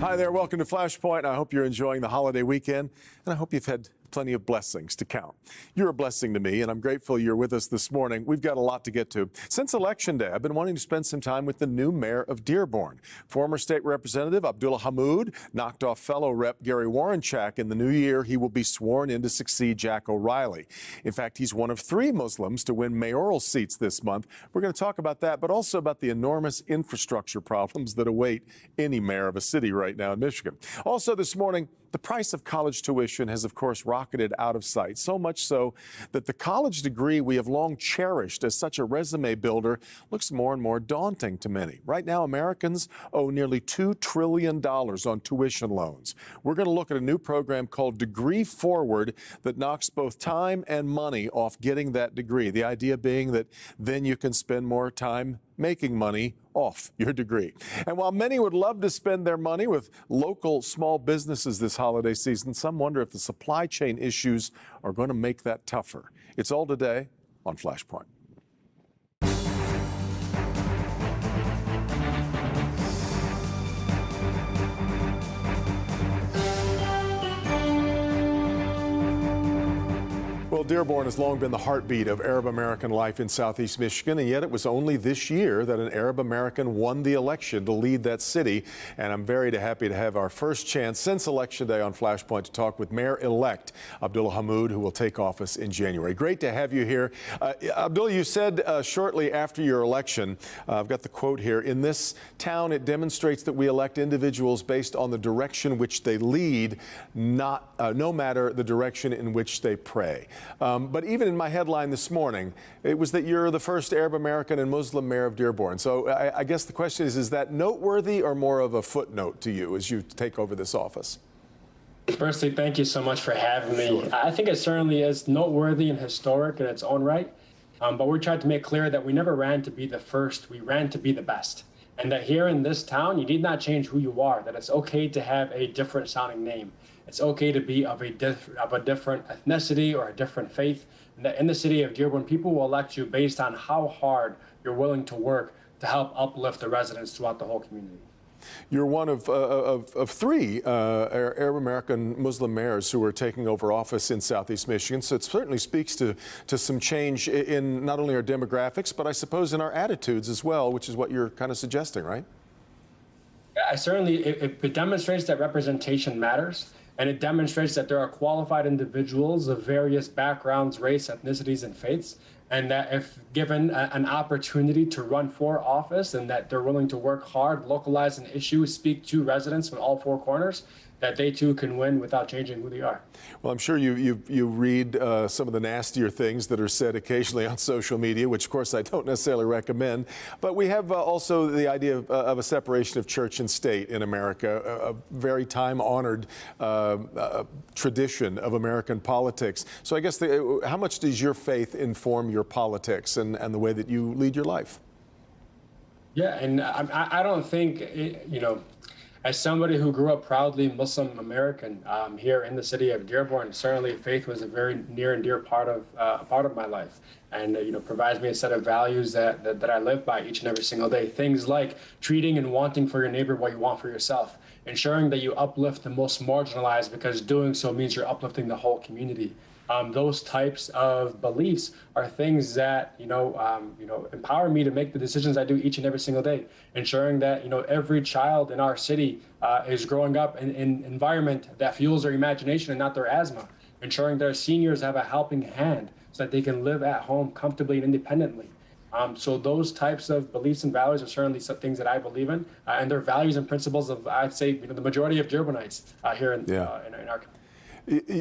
Hi there, welcome to Flashpoint. I hope you're enjoying the holiday weekend, and I hope you've had plenty of blessings to count. You're a blessing to me, and I'm grateful you're with us this morning. We've got a lot to get to. Since Election Day, I've been wanting to spend some time with the new mayor of Dearborn. Former state representative Abdullah Hammoud knocked off fellow Rep. Gary Warrenchak. In the new year, he will be sworn in to succeed Jack O'Reilly. In fact, he's one of 3 Muslims to win mayoral seats this month. We're going to talk about that, but also about the enormous infrastructure problems that await any mayor of a city right now in Michigan. Also this morning, the price of college tuition has, of course, rocketed out of sight, so much so that the college degree we have long cherished as such a resume builder looks more and more daunting to many. Right now, Americans owe nearly $2 trillion on tuition loans. We're going to look at a new program called Degree Forward that knocks both time and money off getting that degree. The idea being that then you can spend more time making money off your degree. And while many would love to spend their money with local small businesses this holiday season, some wonder if the supply chain issues are going to make that tougher. It's all today on Flashpoint. Well, Dearborn has long been the heartbeat of Arab American life in southeast Michigan, and yet it was only this year that an Arab American won the election to lead that city. And I'm very happy to have our first chance since Election Day on Flashpoint to talk with Mayor-elect Abdullah Hammoud, who will take office in January. Great to have you here. Abdullah, you said shortly after your election, I've got the quote here, "In this town, it demonstrates that we elect individuals based on the direction which they lead, no matter the direction in which they pray." But even in my headline this morning, it was that you're the first Arab American and Muslim mayor of Dearborn. So I guess the question is that noteworthy or more of a footnote to you as you take over this office? Firstly, thank you so much for having me. Sure. I think it certainly is noteworthy and historic in its own right. But we tried to make clear that we never ran to be the first, we ran to be the best. And that here in this town, you need not change who you are, that it's okay to have a different sounding name. It's okay to be of a different ethnicity or a different faith. And that in the city of Dearborn, people will elect you based on how hard you're willing to work to help uplift the residents throughout the whole community. You're one of 3 Arab American Muslim mayors who are taking over office in southeast Michigan. So it certainly speaks to some change in not only our demographics, but I suppose in our attitudes as well, which is what you're kind of suggesting, right? Yeah, certainly it demonstrates that representation matters. And it demonstrates that there are qualified individuals of various backgrounds, race, ethnicities, and faiths, and that if given an opportunity to run for office and that they're willing to work hard, localize an issue, speak to residents from all 4 corners, that they too can win without changing who they are. Well, I'm sure you read some of the nastier things that are said occasionally on social media, which of course I don't necessarily recommend. But we have also the idea of a separation of church and state in America, a very time-honored tradition of American politics. So I guess how much does your faith inform your politics and the way that you lead your life? Yeah, and I don't think, as somebody who grew up proudly Muslim American here in the city of Dearborn, certainly faith was a very near and dear part of my life, and provides me a set of values that I live by each and every single day. Things like treating and wanting for your neighbor what you want for yourself, ensuring that you uplift the most marginalized, because doing so means you're uplifting the whole community. Those types of beliefs are things that empower me to make the decisions I do each and every single day, ensuring that every child in our city is growing up in an environment that fuels their imagination and not their asthma, ensuring that our seniors have a helping hand so that they can live at home comfortably and independently. So those types of beliefs and values are certainly some things that I believe in, and they're values and principles of, I'd say, the majority of Dearbornites here in our community.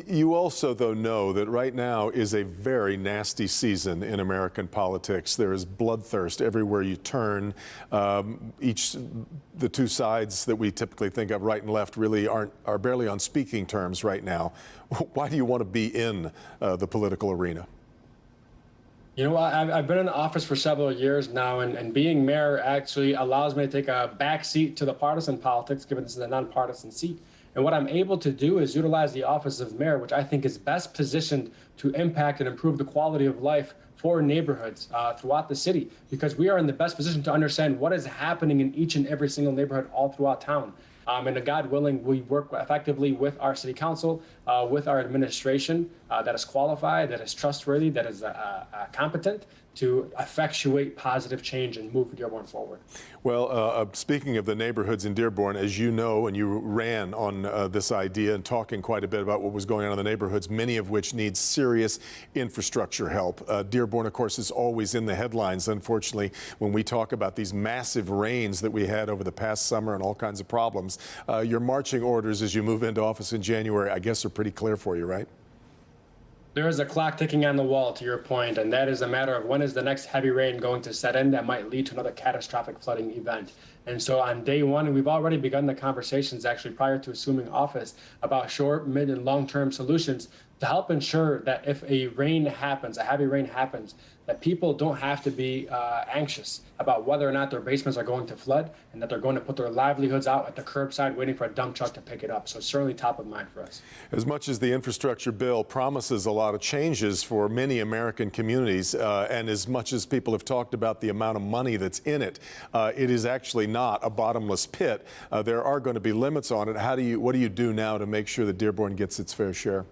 You also, though, know that right now is a very nasty season in American politics. There is bloodthirst everywhere you turn. The 2 sides that we typically think of, right and left, really are barely on speaking terms right now. Why do you want to be in the political arena? I've been in office for several years now, and being mayor actually allows me to take a back seat to the partisan politics, given this is a nonpartisan seat. And what I'm able to do is utilize the office of mayor, which I think is best positioned to impact and improve the quality of life for neighborhoods throughout the city, because we are in the best position to understand what is happening in each and every single neighborhood all throughout town. And God willing, we work effectively with our city council, with our administration that is qualified, that is trustworthy, that is competent to effectuate positive change and move Dearborn forward. Well, speaking of the neighborhoods in Dearborn, as you know, and you ran on this idea and talking quite a bit about what was going on in the neighborhoods, many of which need serious infrastructure help. Dearborn, of course, is always in the headlines, unfortunately, when we talk about these massive rains that we had over the past summer and all kinds of problems. Your marching orders as you move into office in January, I guess, are pretty clear for you, right? There is a clock ticking on the wall, to your point, and that is a matter of when is the next heavy rain going to set in that might lead to another catastrophic flooding event. And so on day one, we've already begun the conversations actually prior to assuming office about short, mid, and long-term solutions to help ensure that if a rain happens, a heavy rain happens, that people don't have to be anxious about whether or not their basements are going to flood and that they're going to put their livelihoods out at the curbside waiting for a dump truck to pick it up. So it's certainly top of mind for us. As much as the infrastructure bill promises a lot of changes for many American communities, and as much as people have talked about the amount of money that's in it, it is actually not a bottomless pit. There are going to be limits on it. What do you do now to make sure that Dearborn gets its fair share?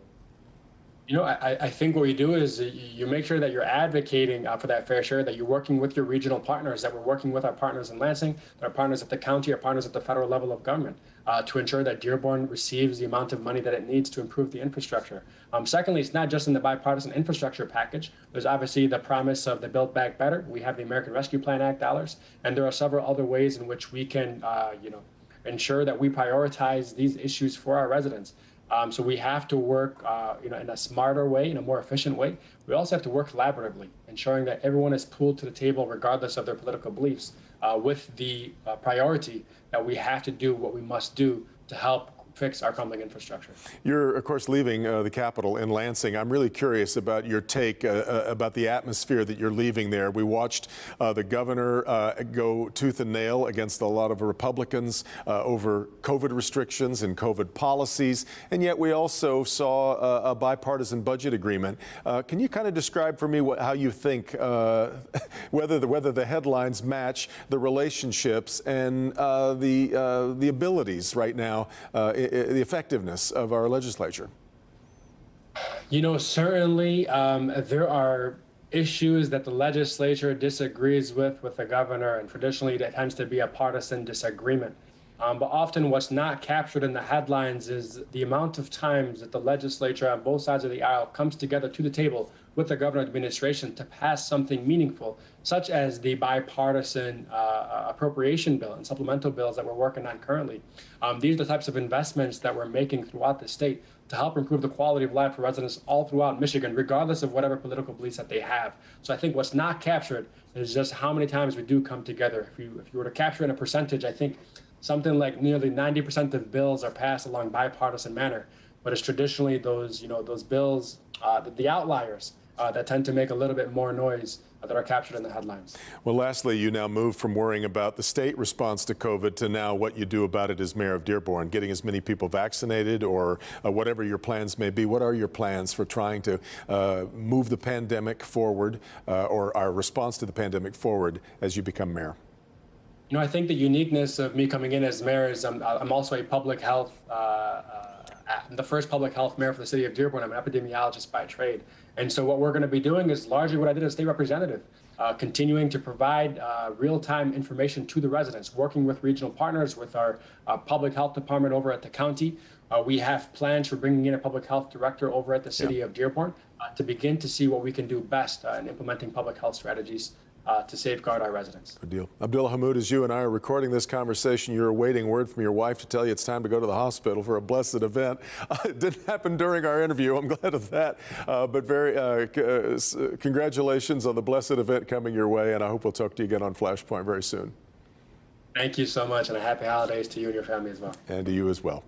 You know, I think what we do is you make sure that you're advocating for that fair share, that you're working with your regional partners, that we're working with our partners in Lansing, our partners at the county, our partners at the federal level of government, to ensure that Dearborn receives the amount of money that it needs to improve the infrastructure. Secondly, it's not just in the bipartisan infrastructure package. There's obviously the promise of the Build Back Better. We have the American Rescue Plan Act dollars, and there are several other ways in which we can, ensure that we prioritize these issues for our residents. So we have to work, in a smarter way, in a more efficient way. We also have to work collaboratively, ensuring that everyone is pulled to the table regardless of their political beliefs, with the priority that we have to do what we must do to help fix our crumbling infrastructure. You're, of course, leaving the Capitol in Lansing. I'm really curious about your take about the atmosphere that you're leaving there. We watched the governor go tooth and nail against a lot of Republicans over COVID restrictions and COVID policies, and yet we also saw a bipartisan budget agreement. Can you kind of describe for me how you think whether the headlines match the relationships and the abilities right now, the effectiveness of our legislature? You know, certainly there are issues that the legislature disagrees with the governor, and traditionally that tends to be a partisan disagreement. But often what's not captured in the headlines is the amount of times that the legislature on both sides of the aisle comes together to the table with the governor administration to pass something meaningful, such as the bipartisan appropriation bill and supplemental bills that we're working on currently. These are the types of investments that we're making throughout the state to help improve the quality of life for residents all throughout Michigan, regardless of whatever political beliefs that they have. So I think what's not captured is just how many times we do come together. If you were to capture in a percentage, I think something like nearly 90% of bills are passed along bipartisan manner, but it's traditionally those bills, the outliers that tend to make a little bit more noise that are captured in the headlines. Well, lastly, you now move from worrying about the state response to COVID to now what you do about it as mayor of Dearborn, getting as many people vaccinated or whatever your plans may be. What are your plans for trying to move the pandemic forward or our response to the pandemic forward as you become mayor? You know, I think the uniqueness of me coming in as mayor is I'm also a public health, I'm the first public health mayor for the city of Dearborn. I'm an epidemiologist by trade. And so what we're going to be doing is largely what I did as state representative, continuing to provide real-time information to the residents, working with regional partners, with our public health department over at the county. We have plans for bringing in a public health director over at the city of Dearborn to begin to see what we can do best in implementing public health strategies to safeguard our residents. Good deal. Abdullah Hammoud, as you and I are recording this conversation, you're awaiting word from your wife to tell you it's time to go to the hospital for a blessed event. It didn't happen during our interview. I'm glad of that. But very congratulations on the blessed event coming your way, and I hope we'll talk to you again on Flashpoint very soon. Thank you so much, and a happy holidays to you and your family as well. And to you as well.